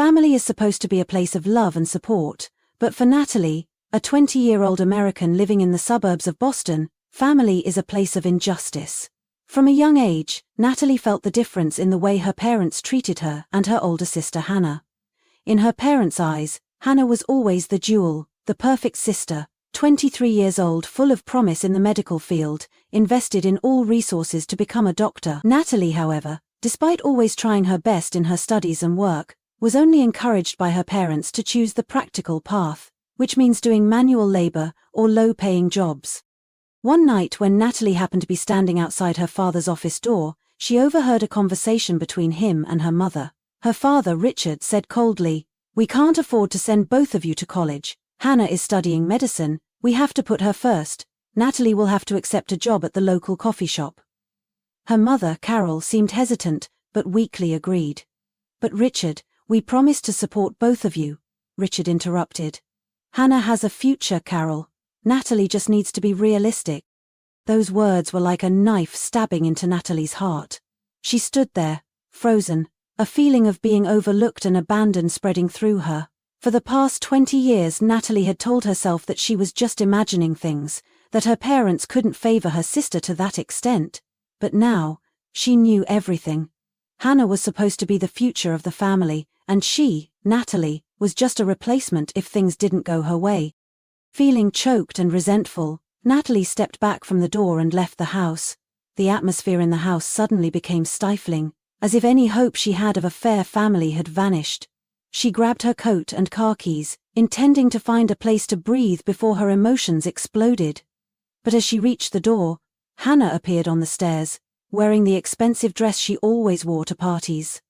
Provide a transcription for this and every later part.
Family is supposed to be a place of love and support, but for Natalie, a 20-year-old American living in the suburbs of Boston, family is a place of injustice. From a young age, Natalie felt the difference in the way her parents treated her and her older sister Hannah. In her parents' eyes, Hannah was always the jewel, the perfect sister, 23 years old, full of promise in the medical field, invested in all resources to become a doctor. Natalie, however, despite always trying her best in her studies and work, was only encouraged by her parents to choose the practical path, which means doing manual labor or low-paying jobs. One night when Natalie happened to be standing outside her father's office door, she overheard a conversation between him and her mother. Her father, Richard, said coldly, "We can't afford to send both of you to college. Hannah is studying medicine, we have to put her first. Natalie will have to accept a job at the local coffee shop." Her mother, Carol, seemed hesitant, but weakly agreed. "But Richard, we promised to support both of you," Richard interrupted. "Hannah has a future, Carol. Natalie just needs to be realistic." Those words were like a knife stabbing into Natalie's heart. She stood there, frozen, a feeling of being overlooked and abandoned spreading through her. For the past 20 years, Natalie had told herself that she was just imagining things, that her parents couldn't favor her sister to that extent. But now, she knew everything. Hannah was supposed to be the future of the family, and she, Natalie, was just a replacement if things didn't go her way. Feeling choked and resentful, Natalie stepped back from the door and left the house. The atmosphere in the house suddenly became stifling, as if any hope she had of a fair family had vanished. She grabbed her coat and car keys, intending to find a place to breathe before her emotions exploded. But as she reached the door, Hannah appeared on the stairs, wearing the expensive dress she always wore to parties.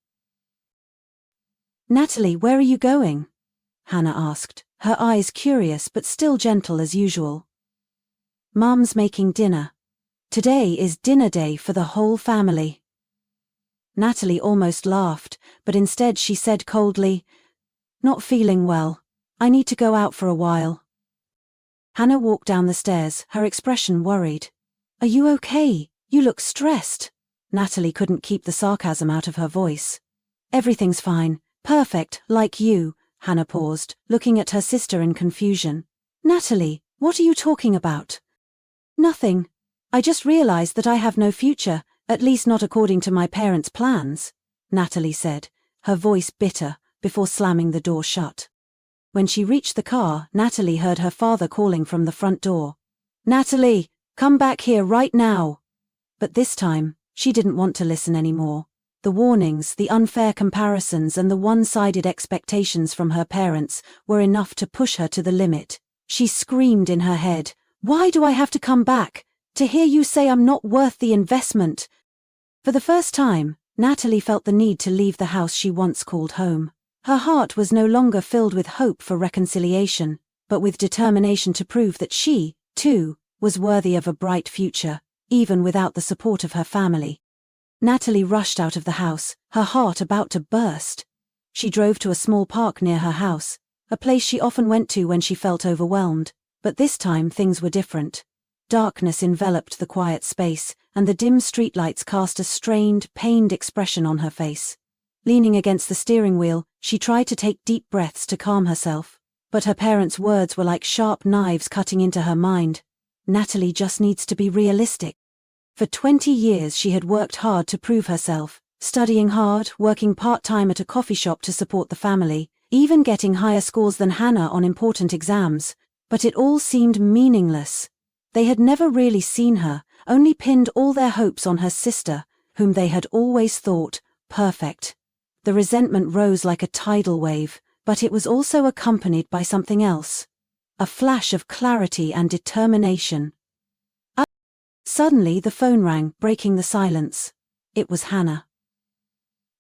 "Natalie, where are you going?" Hannah asked, her eyes curious but still gentle as usual. "Mom's making dinner. Today is dinner day for the whole family." Natalie almost laughed, but instead she said coldly, "Not feeling well. I need to go out for a while." Hannah walked down the stairs, her expression worried. "Are you okay? You look stressed." Natalie couldn't keep the sarcasm out of her voice. "Everything's fine. Perfect, like you." Hannah paused, looking at her sister in confusion. "Natalie, what are you talking about?" "Nothing. I just realized that I have no future, at least not according to my parents' plans," Natalie said, her voice bitter, before slamming the door shut. When she reached the car, Natalie heard her father calling from the front door. "Natalie, come back here right now." But this time, she didn't want to listen anymore. The warnings, the unfair comparisons, and the one-sided expectations from her parents were enough to push her to the limit. She screamed in her head, "Why do I have to come back? To hear you say I'm not worth the investment?" For the first time, Natalie felt the need to leave the house she once called home. Her heart was no longer filled with hope for reconciliation, but with determination to prove that she, too, was worthy of a bright future, even without the support of her family. Natalie rushed out of the house, her heart about to burst. She drove to a small park near her house, a place she often went to when she felt overwhelmed, but this time things were different. Darkness enveloped the quiet space, and the dim streetlights cast a strained, pained expression on her face. Leaning against the steering wheel, she tried to take deep breaths to calm herself, but her parents' words were like sharp knives cutting into her mind. Natalie just needs to be realistic. For 20 years she had worked hard to prove herself, studying hard, working part-time at a coffee shop to support the family, even getting higher scores than Hannah on important exams, but it all seemed meaningless. They had never really seen her, only pinned all their hopes on her sister, whom they had always thought perfect. The resentment rose like a tidal wave, but it was also accompanied by something else. A flash of clarity and determination. Suddenly the phone rang, breaking the silence. It was Hannah.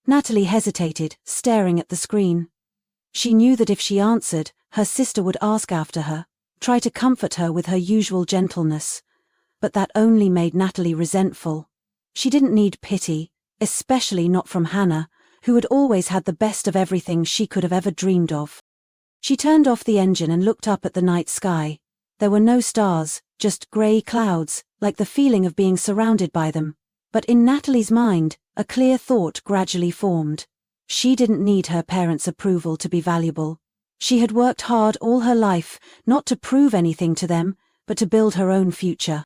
Natalie hesitated, staring at the screen. She knew that if she answered, her sister would ask after her, try to comfort her with her usual gentleness. But that only made Natalie resentful. She didn't need pity, especially not from Hannah, who had always had the best of everything she could have ever dreamed of. She turned off the engine and looked up at the night sky. There were no stars, just grey clouds, like the feeling of being surrounded by them. But in Natalie's mind, a clear thought gradually formed. She didn't need her parents' approval to be valuable. She had worked hard all her life, not to prove anything to them, but to build her own future.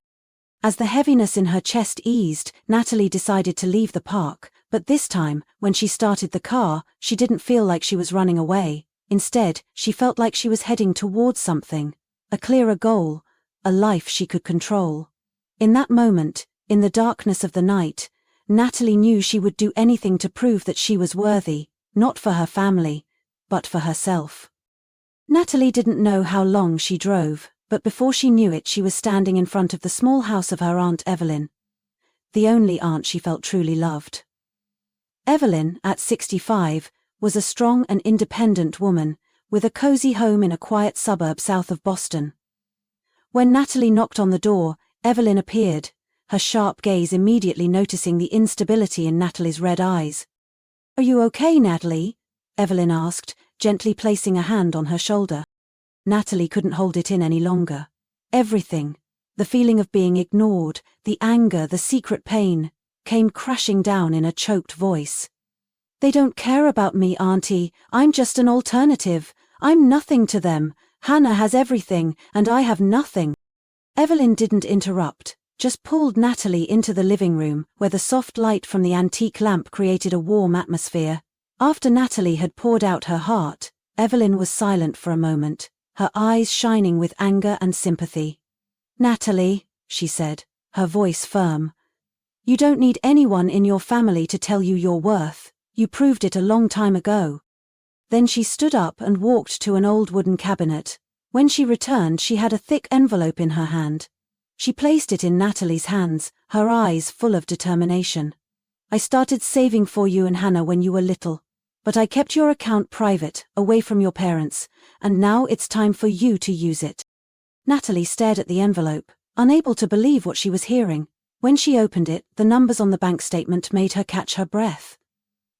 As the heaviness in her chest eased, Natalie decided to leave the park, but this time, when she started the car, she didn't feel like she was running away. Instead, she felt like she was heading towards something, a clearer goal, a life she could control. In that moment, in the darkness of the night, Natalie knew she would do anything to prove that she was worthy, not for her family, but for herself. Natalie didn't know how long she drove, but before she knew it she was standing in front of the small house of her Aunt Evelyn, the only aunt she felt truly loved. Evelyn, at 65, was a strong and independent woman, with a cozy home in a quiet suburb south of Boston. When Natalie knocked on the door, Evelyn appeared, her sharp gaze immediately noticing the instability in Natalie's red eyes. "Are you okay, Natalie?" Evelyn asked, gently placing a hand on her shoulder. Natalie couldn't hold it in any longer. Everything, the feeling of being ignored, the anger, the secret pain, came crashing down in a choked voice. "They don't care about me, Auntie. I'm just an alternative. I'm nothing to them. Hannah has everything, and I have nothing." Evelyn didn't interrupt, just pulled Natalie into the living room, where the soft light from the antique lamp created a warm atmosphere. After Natalie had poured out her heart, Evelyn was silent for a moment, her eyes shining with anger and sympathy. "Natalie," she said, her voice firm, "you don't need anyone in your family to tell you your worth. You proved it a long time ago." Then she stood up and walked to an old wooden cabinet. When she returned, she had a thick envelope in her hand. She placed it in Natalie's hands, her eyes full of determination. "I started saving for you and Hannah when you were little. But I kept your account private, away from your parents, and now it's time for you to use it." Natalie stared at the envelope, unable to believe what she was hearing. When she opened it, the numbers on the bank statement made her catch her breath.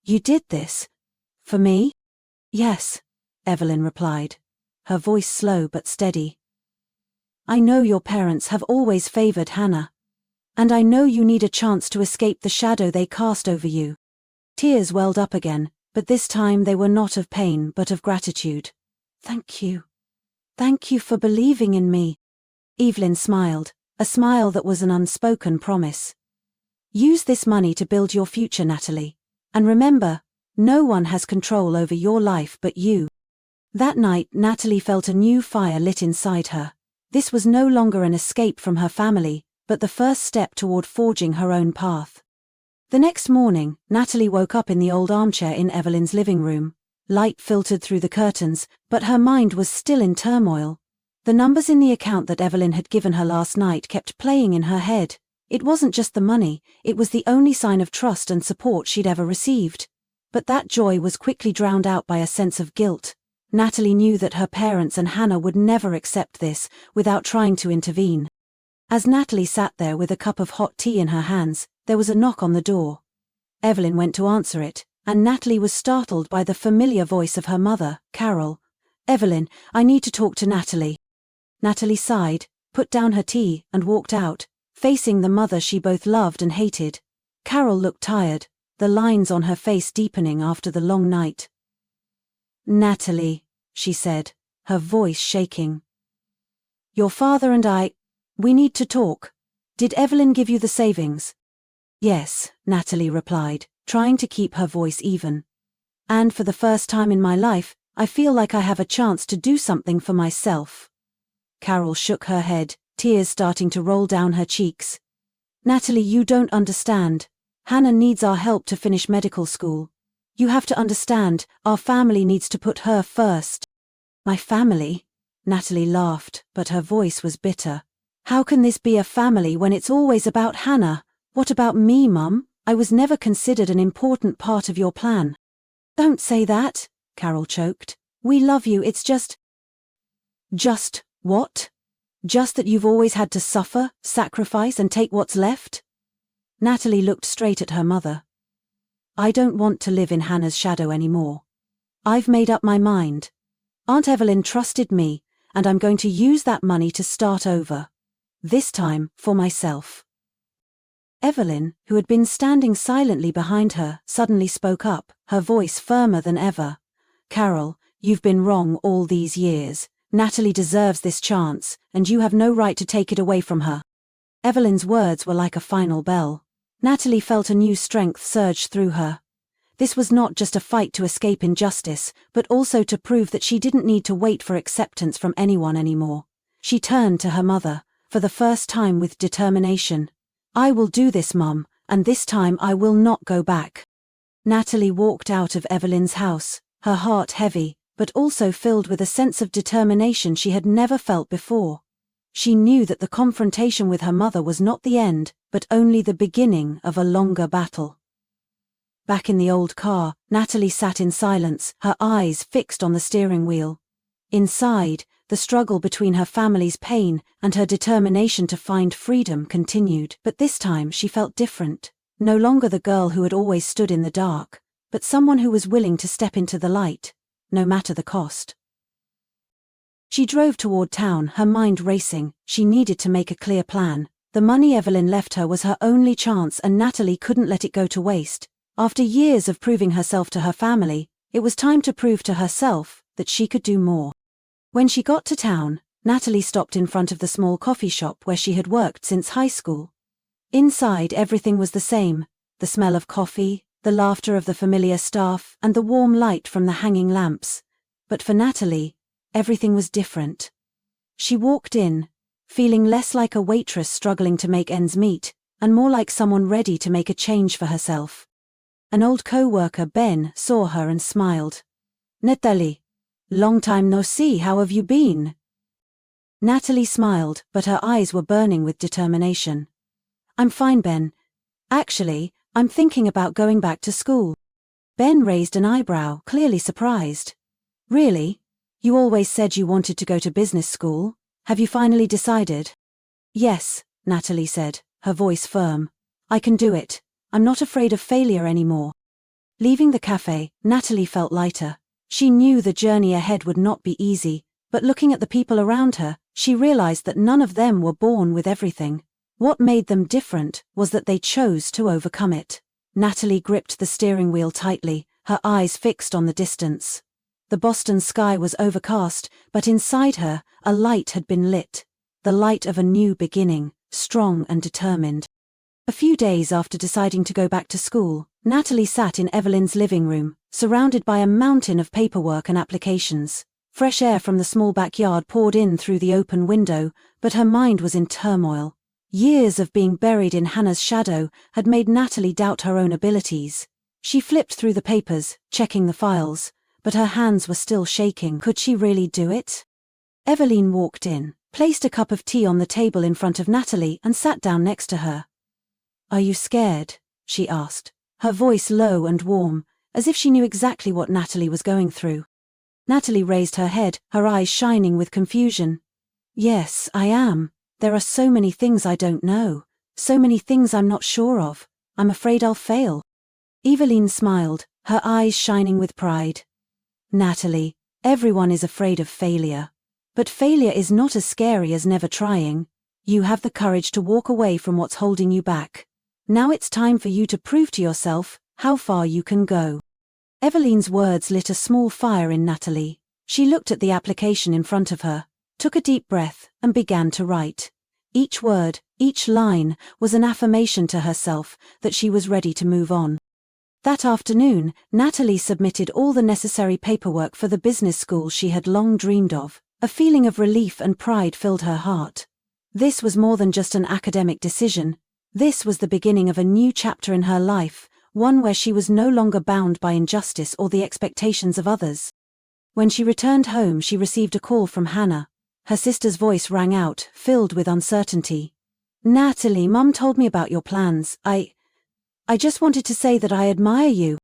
"You did this? For me?" "Yes," Evelyn replied, her voice slow but steady. "I know your parents have always favored Hannah. And I know you need a chance to escape the shadow they cast over you." Tears welled up again, but this time they were not of pain but of gratitude. "Thank you. Thank you for believing in me." Evelyn smiled, a smile that was an unspoken promise. "Use this money to build your future, Natalie. And remember, no one has control over your life but you." That night, Natalie felt a new fire lit inside her. This was no longer an escape from her family, but the first step toward forging her own path. The next morning, Natalie woke up in the old armchair in Evelyn's living room. Light filtered through the curtains, but her mind was still in turmoil. The numbers in the account that Evelyn had given her last night kept playing in her head. It wasn't just the money, it was the only sign of trust and support she'd ever received. But that joy was quickly drowned out by a sense of guilt. Natalie knew that her parents and Hannah would never accept this, without trying to intervene. As Natalie sat there with a cup of hot tea in her hands, there was a knock on the door. Evelyn went to answer it, and Natalie was startled by the familiar voice of her mother, Carol. "Evelyn, I need to talk to Natalie." Natalie sighed, put down her tea, and walked out, facing the mother she both loved and hated. Carol looked tired, the lines on her face deepening after the long night. "Natalie," she said, her voice shaking. "Your father and we need to talk. Did Evelyn give you the savings?" "Yes," Natalie replied, trying to keep her voice even. "And for the first time in my life, I feel like I have a chance to do something for myself." Carol shook her head, tears starting to roll down her cheeks. "Natalie, you don't understand. Hannah needs our help to finish medical school. You have to understand, our family needs to put her first." "My family?" Natalie laughed, but her voice was bitter. "How can this be a family when it's always about Hannah? What about me, Mum? I was never considered an important part of your plan." "Don't say that," Carol choked. "We love you, it's just—" "Just what? Just that you've always had to suffer, sacrifice, and take what's left?" Natalie looked straight at her mother. "I don't want to live in Hannah's shadow anymore. I've made up my mind. Aunt Evelyn trusted me, and I'm going to use that money to start over. This time, for myself." Evelyn, who had been standing silently behind her, suddenly spoke up, her voice firmer than ever. "Carol, you've been wrong all these years. Natalie deserves this chance, and you have no right to take it away from her." Evelyn's words were like a final bell. Natalie felt a new strength surge through her. This was not just a fight to escape injustice, but also to prove that she didn't need to wait for acceptance from anyone anymore. She turned to her mother, for the first time with determination. "I will do this, Mum, and this time I will not go back." Natalie walked out of Evelyn's house, her heart heavy, but also filled with a sense of determination she had never felt before. She knew that the confrontation with her mother was not the end, but only the beginning of a longer battle. Back in the old car, Natalie sat in silence, her eyes fixed on the steering wheel. Inside, the struggle between her family's pain and her determination to find freedom continued, but this time she felt different. No longer the girl who had always stood in the dark, but someone who was willing to step into the light, no matter the cost. She drove toward town, her mind racing. She needed to make a clear plan. The money Evelyn left her was her only chance, and Natalie couldn't let it go to waste. After years of proving herself to her family, it was time to prove to herself that she could do more. When she got to town, Natalie stopped in front of the small coffee shop where she had worked since high school. Inside, everything was the same: the smell of coffee, the laughter of the familiar staff, and the warm light from the hanging lamps. But for Natalie, everything was different. She walked in, feeling less like a waitress struggling to make ends meet, and more like someone ready to make a change for herself. An old co-worker, Ben, saw her and smiled. "Natalie, long time no see, how have you been?" Natalie smiled, but her eyes were burning with determination. "I'm fine, Ben. Actually, I'm thinking about going back to school." Ben raised an eyebrow, clearly surprised. "Really? You always said you wanted to go to business school. Have you finally decided?" "Yes," Natalie said, her voice firm. "I can do it. I'm not afraid of failure anymore." Leaving the cafe, Natalie felt lighter. She knew the journey ahead would not be easy, but looking at the people around her, she realized that none of them were born with everything. What made them different was that they chose to overcome it. Natalie gripped the steering wheel tightly, her eyes fixed on the distance. The Boston sky was overcast, but inside her, a light had been lit. The light of a new beginning, strong and determined. A few days after deciding to go back to school, Natalie sat in Evelyn's living room, surrounded by a mountain of paperwork and applications. Fresh air from the small backyard poured in through the open window, but her mind was in turmoil. Years of being buried in Hannah's shadow had made Natalie doubt her own abilities. She flipped through the papers, checking the files, but her hands were still shaking. Could she really do it? Evelyn walked in, placed a cup of tea on the table in front of Natalie, and sat down next to her. "Are you scared?" she asked, her voice low and warm, as if she knew exactly what Natalie was going through. Natalie raised her head, her eyes shining with confusion. "Yes, I am. There are so many things I don't know, so many things I'm not sure of. I'm afraid I'll fail." Evelyn smiled, her eyes shining with pride. "Natalie, everyone is afraid of failure. But failure is not as scary as never trying. You have the courage to walk away from what's holding you back. Now it's time for you to prove to yourself how far you can go." Evelyn's words lit a small fire in Natalie. She looked at the application in front of her, took a deep breath, and began to write. Each word, each line, was an affirmation to herself that she was ready to move on. That afternoon, Natalie submitted all the necessary paperwork for the business school she had long dreamed of. A feeling of relief and pride filled her heart. This was more than just an academic decision. This was the beginning of a new chapter in her life, one where she was no longer bound by injustice or the expectations of others. When she returned home, she received a call from Hannah. Her sister's voice rang out, filled with uncertainty. "Natalie, Mum told me about your plans. I just wanted to say that I admire you."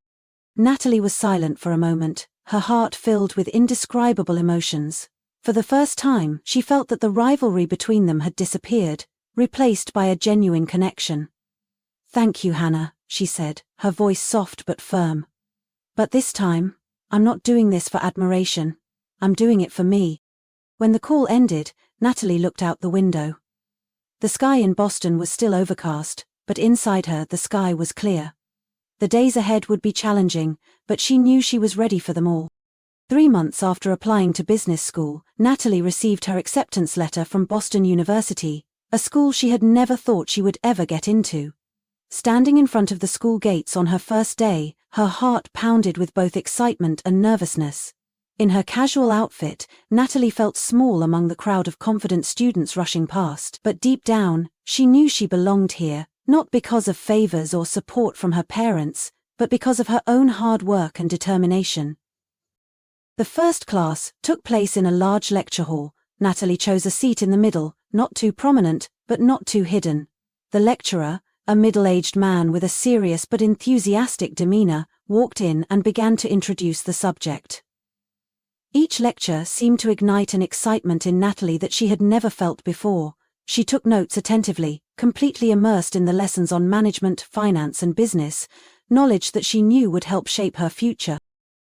Natalie was silent for a moment, her heart filled with indescribable emotions. For the first time, she felt that the rivalry between them had disappeared, replaced by a genuine connection. "Thank you, Hannah," she said, her voice soft but firm. "But this time, I'm not doing this for admiration. I'm doing it for me." When the call ended, Natalie looked out the window. The sky in Boston was still overcast, but inside her the sky was clear. The days ahead would be challenging, but she knew she was ready for them all. 3 months after applying to business school, Natalie received her acceptance letter from Boston University, a school she had never thought she would ever get into. Standing in front of the school gates on her first day, her heart pounded with both excitement and nervousness. In her casual outfit, Natalie felt small among the crowd of confident students rushing past, but deep down, she knew she belonged here, not because of favors or support from her parents, but because of her own hard work and determination. The first class took place in a large lecture hall. Natalie chose a seat in the middle, not too prominent, but not too hidden. The lecturer, a middle-aged man with a serious but enthusiastic demeanor, walked in and began to introduce the subject. Each lecture seemed to ignite an excitement in Natalie that she had never felt before. She took notes attentively, completely immersed in the lessons on management, finance and business, knowledge that she knew would help shape her future.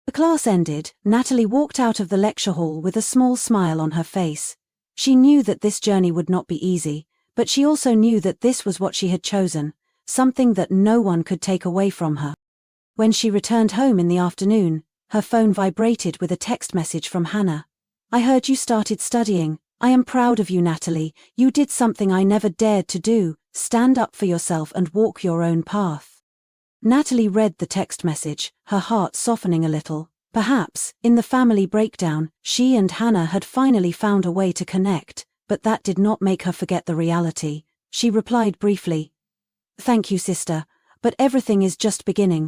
The class ended, Natalie walked out of the lecture hall with a small smile on her face. She knew that this journey would not be easy, but she also knew that this was what she had chosen, something that no one could take away from her. When she returned home in the afternoon, her phone vibrated with a text message from Hannah. "I heard you started studying. I am proud of you, Natalie. You did something I never dared to do. Stand up for yourself and walk your own path." Natalie read the text message, her heart softening a little. Perhaps, in the family breakdown, she and Hannah had finally found a way to connect, but that did not make her forget the reality. She replied briefly, "Thank you, sister, but everything is just beginning."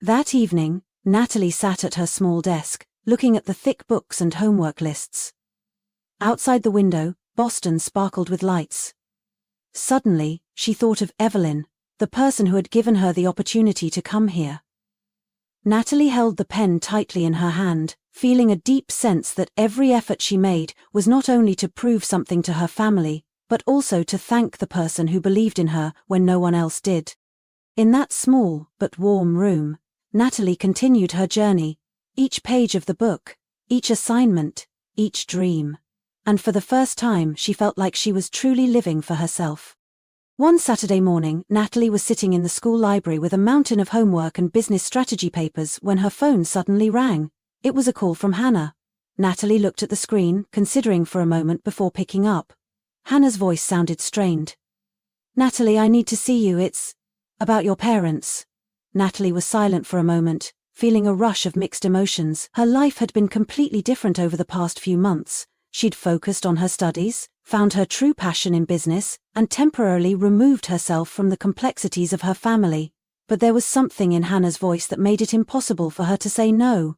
That evening, Natalie sat at her small desk, looking at the thick books and homework lists. Outside the window, Boston sparkled with lights. Suddenly, she thought of Evelyn, the person who had given her the opportunity to come here. Natalie held the pen tightly in her hand, feeling a deep sense that every effort she made was not only to prove something to her family, but also to thank the person who believed in her when no one else did. In that small but warm room, Natalie continued her journey, each page of the book, each assignment, each dream. And for the first time she felt like she was truly living for herself. One Saturday morning, Natalie was sitting in the school library with a mountain of homework and business strategy papers when her phone suddenly rang. It was a call from Hannah. Natalie looked at the screen, considering for a moment before picking up. Hannah's voice sounded strained. "Natalie, I need to see you. It's about your parents." Natalie was silent for a moment, feeling a rush of mixed emotions. Her life had been completely different over the past few months. She'd focused on her studies, found her true passion in business, and temporarily removed herself from the complexities of her family. But there was something in Hannah's voice that made it impossible for her to say no.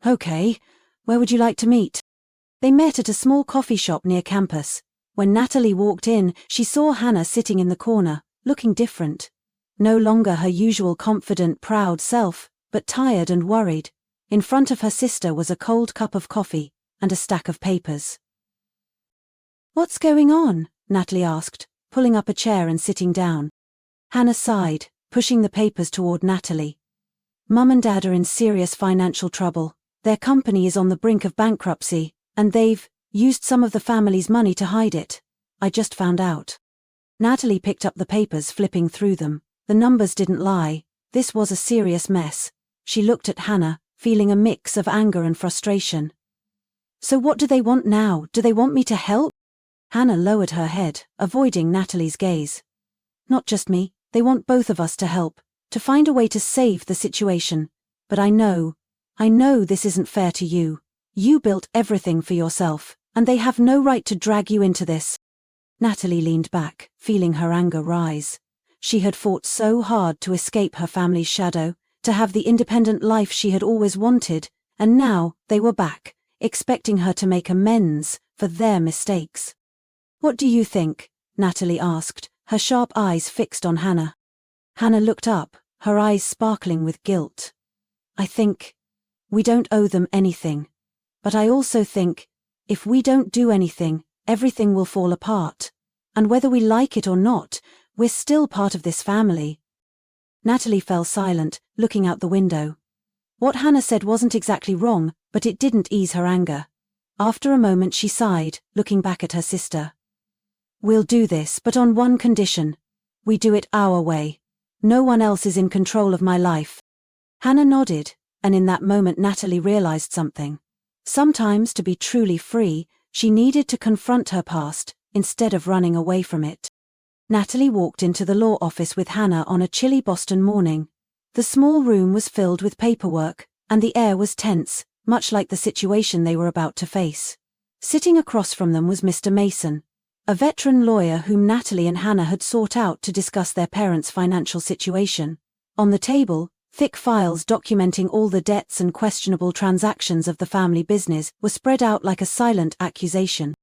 "Okay, where would you like to meet?" They met at a small coffee shop near campus. When Natalie walked in, she saw Hannah sitting in the corner, looking different. No longer her usual confident, proud self, but tired and worried. In front of her sister was a cold cup of coffee and a stack of papers. "What's going on?" Natalie asked, pulling up a chair and sitting down. Hannah sighed, pushing the papers toward Natalie. "Mum and Dad are in serious financial trouble. Their company is on the brink of bankruptcy, and they've used some of the family's money to hide it. I just found out." Natalie picked up the papers, flipping through them. The numbers didn't lie. This was a serious mess. She looked at Hannah, feeling a mix of anger and frustration. "So what do they want now? Do they want me to help?" Hannah lowered her head, avoiding Natalie's gaze. "Not just me, they want both of us to help, to find a way to save the situation. But I know this isn't fair to you. You built everything for yourself, and they have no right to drag you into this." Natalie leaned back, feeling her anger rise. She had fought so hard to escape her family's shadow, to have the independent life she had always wanted, and now they were back, expecting her to make amends for their mistakes. "What do you think?" Natalie asked, her sharp eyes fixed on Hannah. Hannah looked up, her eyes sparkling with guilt. "I think we don't owe them anything. But I also think, if we don't do anything, everything will fall apart. And whether we like it or not, we're still part of this family." Natalie fell silent, looking out the window. What Hannah said wasn't exactly wrong, but it didn't ease her anger. After a moment she sighed, looking back at her sister. "We'll do this, but on one condition. We do it our way. No one else is in control of my life. Hannah nodded, and in that moment Natalie realized something. Sometimes to be truly free, she needed to confront her past, instead of running away from it. Natalie walked into the law office with Hannah on a chilly Boston morning. The small room was filled with paperwork, and the air was tense, much like the situation they were about to face. Sitting across from them was Mr. Mason, a veteran lawyer whom Natalie and Hannah had sought out to discuss their parents' financial situation. On the table, thick files documenting all the debts and questionable transactions of the family business were spread out like a silent accusation.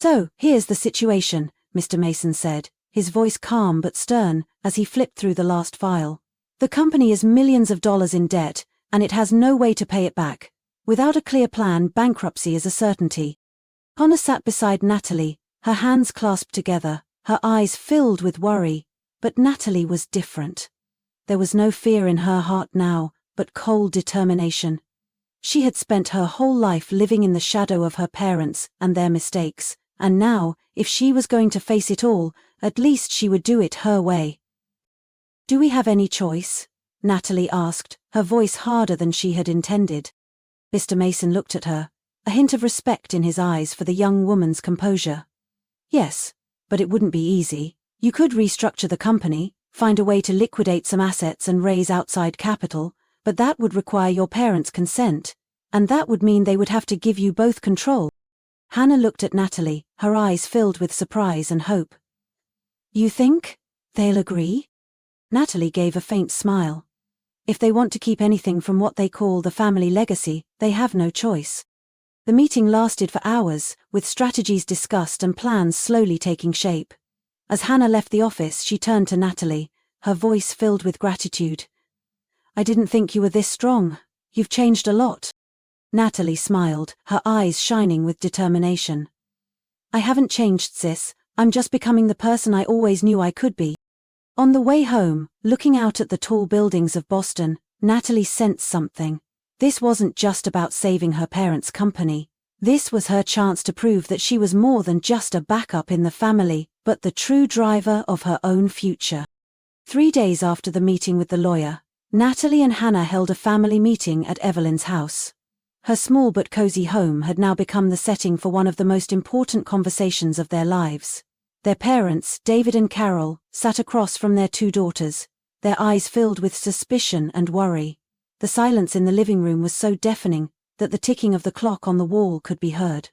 "So, here's the situation," Mr. Mason said, his voice calm but stern, as he flipped through the last file. "The company is millions of dollars in debt, and it has no way to pay it back. Without a clear plan, bankruptcy is a certainty." Hannah sat beside Natalie, her hands clasped together, her eyes filled with worry, but Natalie was different. There was no fear in her heart now, but cold determination. She had spent her whole life living in the shadow of her parents and their mistakes, and now, if she was going to face it all, at least she would do it her way. "Do we have any choice?" Natalie asked, her voice harder than she had intended. Mr. Mason looked at her, a hint of respect in his eyes for the young woman's composure. "Yes, but it wouldn't be easy. You could restructure the company, find a way to liquidate some assets and raise outside capital, but that would require your parents' consent, and that would mean they would have to give you both control." Hannah looked at Natalie, her eyes filled with surprise and hope. "You think they'll agree?" Natalie gave a faint smile. "If they want to keep anything from what they call the family legacy, they have no choice." The meeting lasted for hours, with strategies discussed and plans slowly taking shape. As Hannah left the office, she turned to Natalie, her voice filled with gratitude. "I didn't think you were this strong. You've changed a lot." Natalie smiled, her eyes shining with determination. "I haven't changed, sis. I'm just becoming the person I always knew I could be." On the way home, looking out at the tall buildings of Boston, Natalie sensed something. This wasn't just about saving her parents' company. This was her chance to prove that she was more than just a backup in the family, but the true driver of her own future. 3 days after the meeting with the lawyer, Natalie and Hannah held a family meeting at Evelyn's house. Her small but cozy home had now become the setting for one of the most important conversations of their lives. Their parents, David and Carol, sat across from their 2 daughters, their eyes filled with suspicion and worry. The silence in the living room was so deafening that the ticking of the clock on the wall could be heard.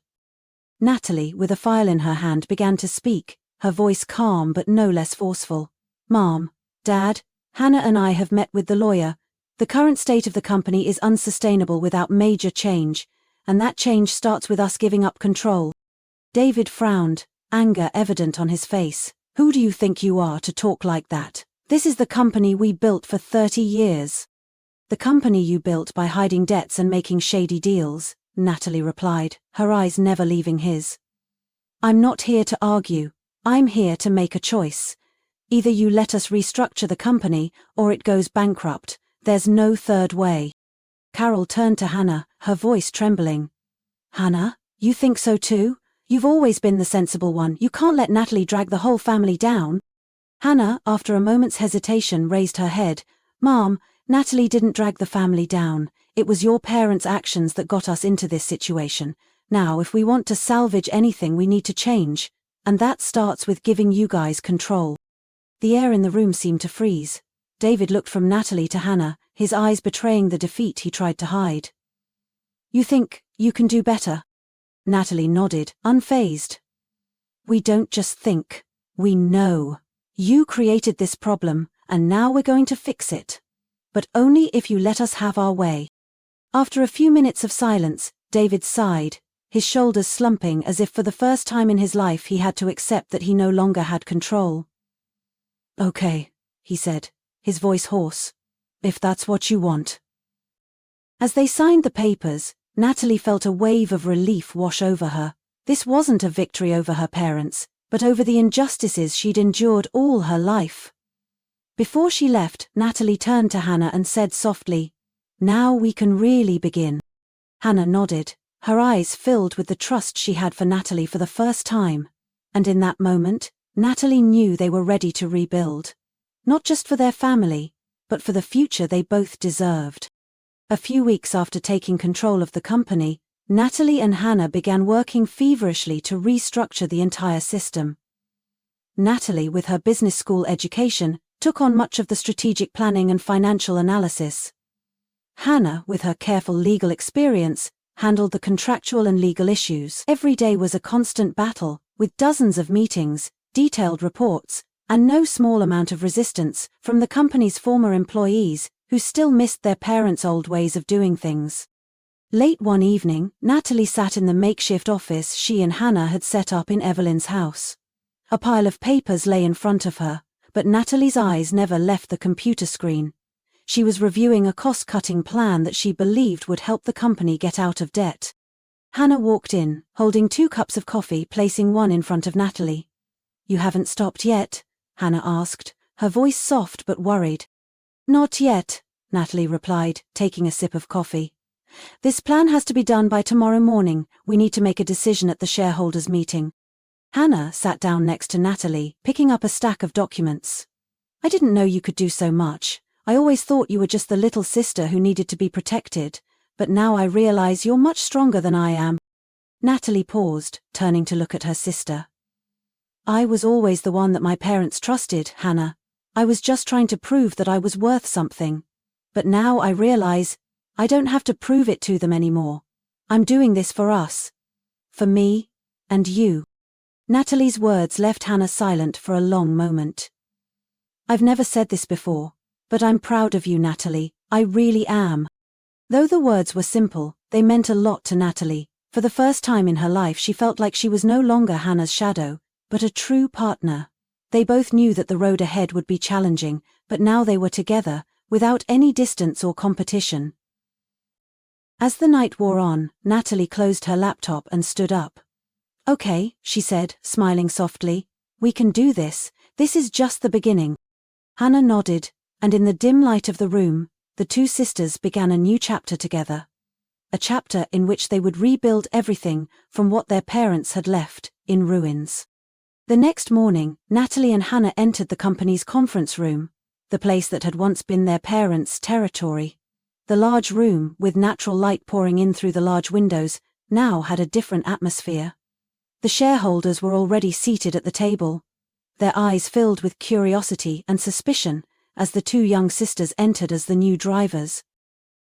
Natalie, with a file in her hand, began to speak, her voice calm but no less forceful. "Mom, Dad, Hannah and I have met with the lawyer. The current state of the company is unsustainable without major change, and that change starts with us giving up control." David frowned, anger evident on his face. "Who do you think you are to talk like that? This is the company we built for 30 years. "The company you built by hiding debts and making shady deals," Natalie replied, her eyes never leaving his. "I'm not here to argue. I'm here to make a choice. Either you let us restructure the company, or it goes bankrupt. There's no third way." Carol turned to Hannah, her voice trembling. "Hannah, you think so too? You've always been the sensible one. You can't let Natalie drag the whole family down." Hannah, after a moment's hesitation, raised her head. "Mom, Natalie didn't drag the family down. It was your parents' actions that got us into this situation. Now, if we want to salvage anything, we need to change. And that starts with giving you guys control." The air in the room seemed to freeze. David looked from Natalie to Hannah, his eyes betraying the defeat he tried to hide. "You think you can do better?" Natalie nodded, unfazed. "We don't just think. We know. You created this problem, and now we're going to fix it. But only if you let us have our way." After a few minutes of silence, David sighed, his shoulders slumping as if for the first time in his life he had to accept that he no longer had control. "Okay," he said, his voice hoarse. "If that's what you want." As they signed the papers, Natalie felt a wave of relief wash over her. This wasn't a victory over her parents, but over the injustices she'd endured all her life. Before she left, Natalie turned to Hannah and said softly, "Now we can really begin." Hannah nodded, her eyes filled with the trust she had for Natalie for the first time. And in that moment, Natalie knew they were ready to rebuild. Not just for their family, but for the future they both deserved. A few weeks after taking control of the company, Natalie and Hannah began working feverishly to restructure the entire system. Natalie, with her business school education, took on much of the strategic planning and financial analysis. Hannah, with her careful legal experience, handled the contractual and legal issues. Every day was a constant battle, with dozens of meetings, detailed reports, and no small amount of resistance from the company's former employees, who still missed their parents' old ways of doing things. Late one evening, Natalie sat in the makeshift office she and Hannah had set up in Evelyn's house. A pile of papers lay in front of her, but Natalie's eyes never left the computer screen. She was reviewing a cost-cutting plan that she believed would help the company get out of debt. Hannah walked in, holding 2 cups of coffee, placing one in front of Natalie. "You haven't stopped yet?" Hannah asked, her voice soft but worried. "Not yet," Natalie replied, taking a sip of coffee. "This plan has to be done by tomorrow morning. We need to make a decision at the shareholders' meeting." Hannah sat down next to Natalie, picking up a stack of documents. "I didn't know you could do so much. I always thought you were just the little sister who needed to be protected, but now I realize you're much stronger than I am." Natalie paused, turning to look at her sister. "I was always the one that my parents trusted, Hannah. I was just trying to prove that I was worth something. But now I realize I don't have to prove it to them anymore. I'm doing this for us. For me, and you." Natalie's words left Hannah silent for a long moment. "I've never said this before, but I'm proud of you, Natalie, I really am." Though the words were simple, they meant a lot to Natalie. For the first time in her life she felt like she was no longer Hannah's shadow, but a true partner. They both knew that the road ahead would be challenging, but now they were together, without any distance or competition. As the night wore on, Natalie closed her laptop and stood up. "Okay," she said, smiling softly. "We can do this. This is just the beginning." Hannah nodded, and in the dim light of the room, the 2 sisters began a new chapter together. A chapter in which they would rebuild everything from what their parents had left in ruins. The next morning, Natalie and Hannah entered the company's conference room, the place that had once been their parents' territory. The large room, with natural light pouring in through the large windows, now had a different atmosphere. The shareholders were already seated at the table, their eyes filled with curiosity and suspicion as the 2 young sisters entered as the new drivers.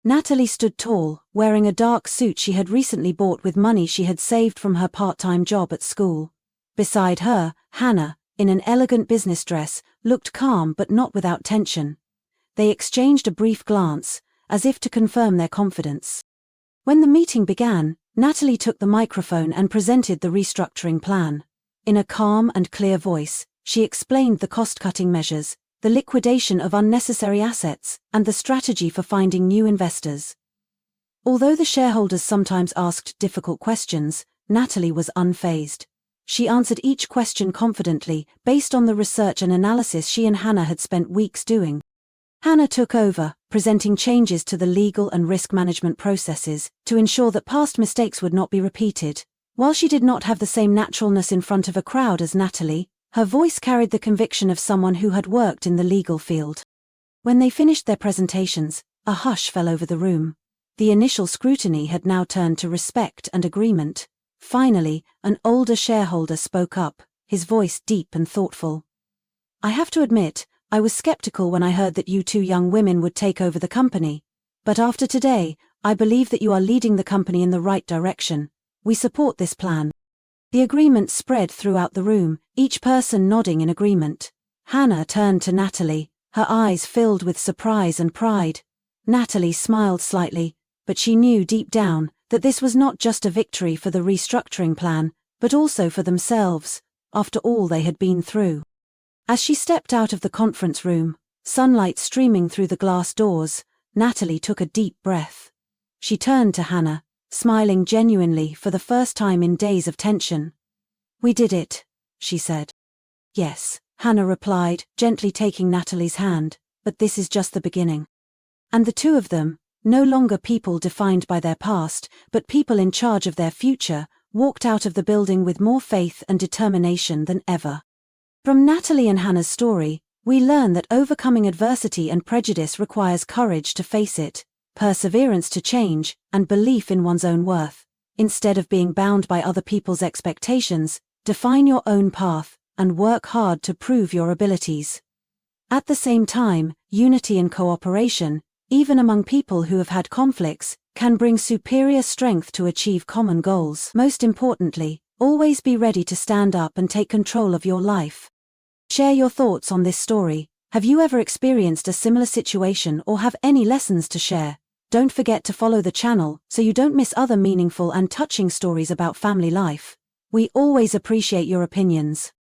Natalie stood tall, wearing a dark suit she had recently bought with money she had saved from her part-time job at school. Beside her, Hannah, in an elegant business dress, looked calm but not without tension. They exchanged a brief glance, as if to confirm their confidence. When the meeting began, Natalie took the microphone and presented the restructuring plan. In a calm and clear voice, she explained the cost-cutting measures, the liquidation of unnecessary assets, and the strategy for finding new investors. Although the shareholders sometimes asked difficult questions, Natalie was unfazed. She answered each question confidently, based on the research and analysis she and Hannah had spent weeks doing. Hannah took over, presenting changes to the legal and risk management processes to ensure that past mistakes would not be repeated. While she did not have the same naturalness in front of a crowd as Natalie, her voice carried the conviction of someone who had worked in the legal field. When they finished their presentations, a hush fell over the room. The initial scrutiny had now turned to respect and agreement. Finally, an older shareholder spoke up, his voice deep and thoughtful. "I have to admit, I was skeptical when I heard that you 2 young women would take over the company. But after today, I believe that you are leading the company in the right direction. We support this plan." The agreement spread throughout the room, each person nodding in agreement. Hannah turned to Natalie, her eyes filled with surprise and pride. Natalie smiled slightly, but she knew deep down that this was not just a victory for the restructuring plan, but also for themselves, after all they had been through. As she stepped out of the conference room, sunlight streaming through the glass doors, Natalie took a deep breath. She turned to Hannah, smiling genuinely for the first time in days of tension. "We did it," she said. "Yes," Hannah replied, gently taking Natalie's hand, "but this is just the beginning." And the 2 of them, no longer people defined by their past, but people in charge of their future, walked out of the building with more faith and determination than ever. From Natalie and Hannah's story, we learn that overcoming adversity and prejudice requires courage to face it, perseverance to change, and belief in one's own worth. Instead of being bound by other people's expectations, define your own path, and work hard to prove your abilities. At the same time, unity and cooperation, even among people who have had conflicts, can bring superior strength to achieve common goals. Most importantly, always be ready to stand up and take control of your life. Share your thoughts on this story. Have you ever experienced a similar situation or have any lessons to share? Don't forget to follow the channel so you don't miss other meaningful and touching stories about family life. We always appreciate your opinions.